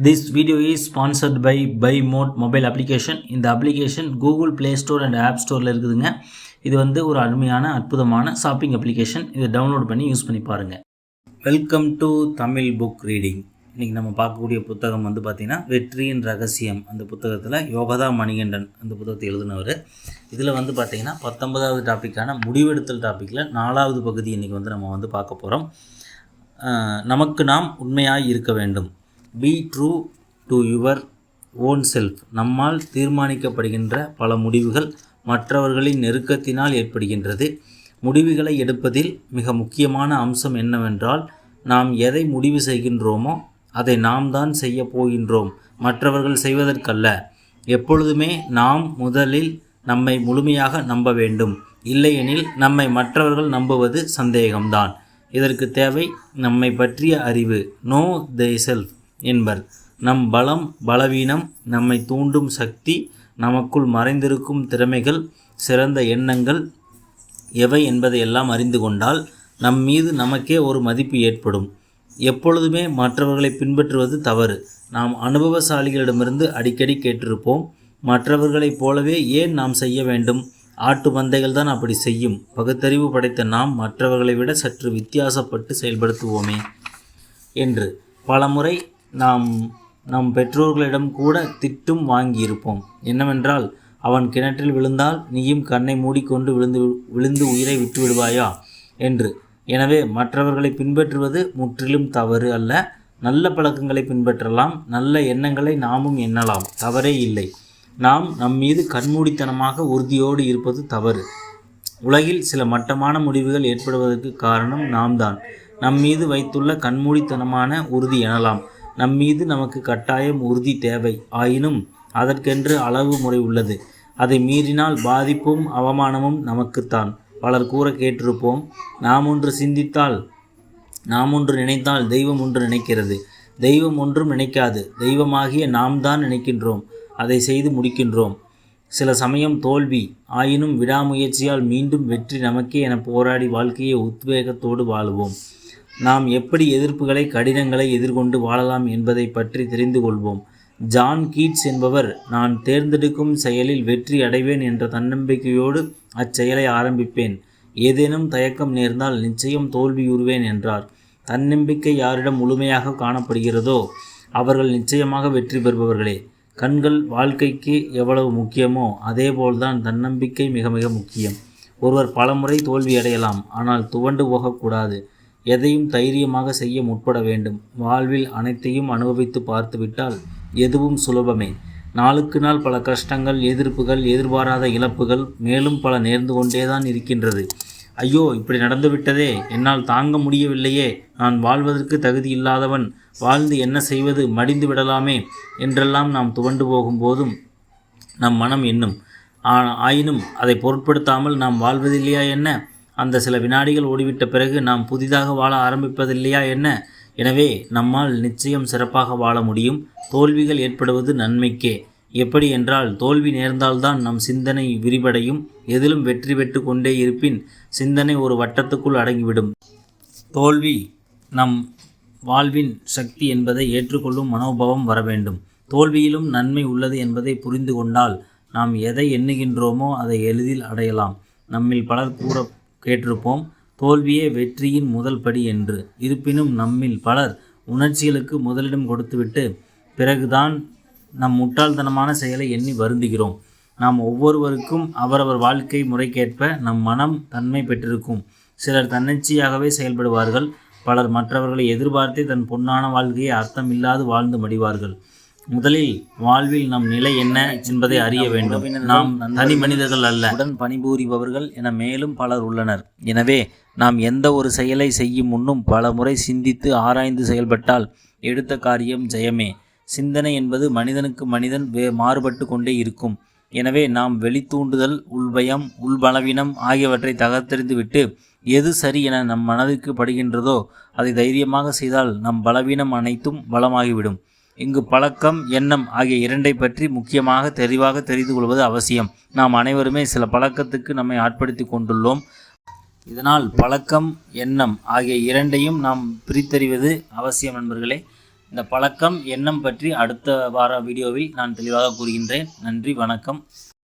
This video is sponsored by BuyMode mobile application. இந்த application Google Play Store and App Storeல இருக்குதுங்க. இது ஒரு அருமையான அற்புதமான ஷாப்பிங் அப்ளிகேஷன். இதை டவுன்லோட் பண்ணி யூஸ் பண்ணி பாருங்க. Welcome to Tamil book reading. இன்றைக்கி நம்ம பார்க்கக்கூடிய புத்தகம் பார்த்திங்கன்னா வெற்றியின் ரகசியம். அந்த புத்தகத்தில் யோகதா மணிகண்டன் அந்த புத்தகத்தை எழுதினவர். இதில் பார்த்திங்கன்னா 19வது டாப்பிக்கான முடிவெடுத்தல் டாப்பிக்கில் 4வது பகுதி இன்றைக்கி நம்ம பார்க்க போகிறோம். நமக்கு நாம் உண்மையாக இருக்க வேண்டும். Be true to your own self. நம்மால் தீர்மானிக்கப்படுகின்ற பல முடிவுகள் மற்றவர்களின் நெருக்கத்தினால் ஏற்படுகின்றது. முடிவுகளை எடுப்பதில் மிக முக்கியமான அம்சம் என்னவென்றால், நாம் எதை முடிவு செய்கின்றோமோ அதை நாம் தான் செய்ய போகின்றோம், மற்றவர்கள் செய்வதற்கல்ல. எப்பொழுதுமே நாம் முதலில் நம்மை முழுமையாக நம்ப வேண்டும். இல்லையெனில் நம்மை மற்றவர்கள் நம்புவது சந்தேகம்தான். இதற்கு தேவை நம்மை பற்றிய அறிவு. நோ தை செல்ஃப் என்பர். நம் பலம், பலவீனம், நம்மை தூண்டும் சக்தி, நமக்குள் மறைந்திருக்கும் திறமைகள், சிறந்த எண்ணங்கள் எவை என்பதையெல்லாம் அறிந்து கொண்டால் நம் மீது நமக்கே ஒரு மதிப்பு ஏற்படும். எப்பொழுதுமே மற்றவர்களை பின்பற்றுவது தவறு. நாம் அனுபவசாலிகளிடமிருந்து அடிக்கடி கேட்டிருப்போம், மற்றவர்களைப் போலவே ஏன் நாம் செய்ய வேண்டும்? ஆட்டு மந்தைகள் தான் அப்படி செய்யும். பகுத்தறிவு படைத்த நாம் மற்றவர்களை விட சற்று வித்தியாசப்பட்டு செயல்படுத்துவோமே என்று பலமுறை நாம் நம் பெற்றோர்களிடம் கூட திட்டும் வாங்கியிருப்போம். என்னவென்றால், அவன் கிணற்றில் விழுந்தால் நீயும் கண்ணை மூடிக்கொண்டு விழுந்து உயிரை விட்டு விடுவாயா என்று. எனவே மற்றவர்களை பின்பற்றுவது முற்றிலும் தவறு அல்ல. நல்ல பழக்கங்களை பின்பற்றலாம், நல்ல எண்ணங்களை நாமும் எண்ணலாம், தவறே இல்லை. நாம் நம்மீது கண்மூடித்தனமாக உறுதியோடு இருப்பது தவறு. உலகில் சில மட்டமான முடிவுகள் ஏற்படுவதற்கு காரணம் நாம் தான். நம்மீது வைத்துள்ள கண்மூடித்தனமான உறுதி எனலாம். நம்மீது நமக்கு கட்டாயம் உறுதி தேவை. ஆயினும் அதற்கென்று அளவு முறை உள்ளது. அதை மீறினால் பாதிப்பும் அவமானமும் நமக்குத்தான். பலர் கூற கேட்டிருப்போம், நாம் ஒன்று சிந்தித்தால், நாம் ஒன்று நினைத்தால் தெய்வம் ஒன்று நினைக்கிறது. தெய்வம் ஒன்றும் நினைக்காது. தெய்வமாகிய நாம் தான் நினைக்கின்றோம், அதை செய்து முடிக்கின்றோம். சில சமயம் தோல்வி, ஆயினும் விடாமுயற்சியால் மீண்டும் வெற்றி நமக்கே என போராடி வாழ்க்கையை உத்வேகத்தோடு வாழுவோம். நாம் எப்படி எதிர்ப்புகளை, கடினங்களை எதிர்கொண்டு வாழலாம் என்பதை பற்றி தெரிந்து கொள்வோம். ஜான் கீட்ஸ் என்பவர், நான் தேர்ந்தெடுக்கும் செயலில் வெற்றி அடைவேன் என்ற தன்னம்பிக்கையோடு அச்செயலை ஆரம்பிப்பேன். ஏதேனும் தயக்கம் நேர்ந்தால் நிச்சயம் தோல்வியுறுவேன் என்றார். தன்னம்பிக்கை யாரிடம் முழுமையாக காணப்படுகிறதோ அவர்கள் நிச்சயமாக வெற்றி பெறுபவர்களே. கண்கள் வாழ்க்கைக்கு எவ்வளவு முக்கியமோ அதேபோல்தான் தன்னம்பிக்கை மிக மிக முக்கியம். ஒருவர் பலமுறை தோல்வி அடையலாம், ஆனால் துவண்டு போகக்கூடாது. எதையும் தைரியமாக செய்ய முற்பட வேண்டும். வாழ்வில் அனைத்தையும் அனுபவித்து பார்த்துவிட்டால் எதுவும் சுலபமே. நாளுக்கு நாள் பல கஷ்டங்கள், எதிர்ப்புகள், எதிர்பாராத இழப்புகள் மேலும் பல நேர்ந்து கொண்டேதான் இருக்கின்றது. ஐயோ, இப்படி நடந்துவிட்டதே, என்னால் தாங்க முடியவில்லையே, நான் வாழ்வதற்கு தகுதி இல்லாதவன், வாழ்ந்து என்ன செய்வது, மடிந்து விடலாமே என்றெல்லாம் நாம் துவண்டு போகும்போதும் நம் மனம் எண்ணும். ஆயினும் அதை பொருட்படுத்தாமல் நாம் வாழ்வதில்லையா என்ன? அந்த சில வினாடிகள் ஓடிவிட்ட பிறகு நாம் புதிதாக வாழ ஆரம்பிப்பதில்லையா என்ன? எனவே நம்மால் நிச்சயம் சிறப்பாக வாழ முடியும். தோல்விகள் ஏற்படுவது நன்மைக்கே. எப்படி என்றால், தோல்வி நேர்ந்தால்தான் நம் சிந்தனை விரிவடையும். எதிலும் வெற்றி பெற்று கொண்டே இருப்பின் சிந்தனை ஒரு வட்டத்துக்குள் அடங்கிவிடும். தோல்வி நம் வாழ்வின் சக்தி என்பதை ஏற்றுக்கொள்ளும் மனோபாவம் வர வேண்டும். தோல்வியிலும் நன்மை உள்ளது என்பதை புரிந்து கொண்டால் நாம் எதை எண்ணுகின்றோமோ அதை எளிதில் அடையலாம். நம்மில் பலர் கூற கேட்டிருப்போம், தோல்வியே வெற்றியின் முதல் படி என்று. இருப்பினும் நம்மில் பலர் உணர்ச்சிகளுக்கு முதலிடம் கொடுத்துவிட்டு பிறகுதான் நம் முட்டாள்தனமான செயலை எண்ணி வருந்துகிறோம். நாம் ஒவ்வொருவருக்கும் அவரவர் வாழ்க்கை முறைக்கேற்ப நம் மனம் தன்மை பெற்றிருக்கும். சிலர் தன்னிச்சையாகவே செயல்படுவார்கள். பலர் மற்றவர்களை எதிர்பார்த்தே தன் பொன்னான வாழ்க்கையை அர்த்தமில்லாது வாழ்ந்து மடிவார்கள். முதலில் வாழ்வில் நம் நிலை என்ன என்பதை அறிய வேண்டும். நாம் தனி மனிதர்கள் அல்ல, உடன் பணிபுரிபவர்கள் என மேலும் பலர் உள்ளனர். எனவே நாம் எந்த ஒரு செயலை செய்யும் முன்னும் பல முறை சிந்தித்து ஆராய்ந்து செயல்பட்டால் எடுத்த காரியம் ஜெயமே. சிந்தனை என்பது மனிதனுக்கு மனிதன் மாறுபட்டு கொண்டே இருக்கும். எனவே நாம் வெளித்தூண்டுதல், உள்பயம், உள்பலவீனம் ஆகியவற்றை தகர்த்தெறிந்து விட்டு எது சரி என நம் மனதிற்கு படுகின்றதோ அதை தைரியமாக செய்தால் நம் பலவீனம் அனைத்தும் பலமாகிவிடும். இங்கு பழக்கம், எண்ணம் ஆகிய இரண்டை பற்றி முக்கியமாக தெளிவாக தெரிந்து கொள்வது அவசியம். நாம் அனைவருமே சில பழக்கத்துக்கு நம்மை ஆட்படுத்தி கொண்டுள்ளோம். இதனால் பழக்கம், எண்ணம் ஆகிய இரண்டையும் நாம் பிரித்தறிவது அவசியம் நண்பர்களே. இந்த பழக்கம் எண்ணம் பற்றி அடுத்த வார வீடியோவில் நான் தெளிவாக கூறுகின்றேன். நன்றி, வணக்கம்.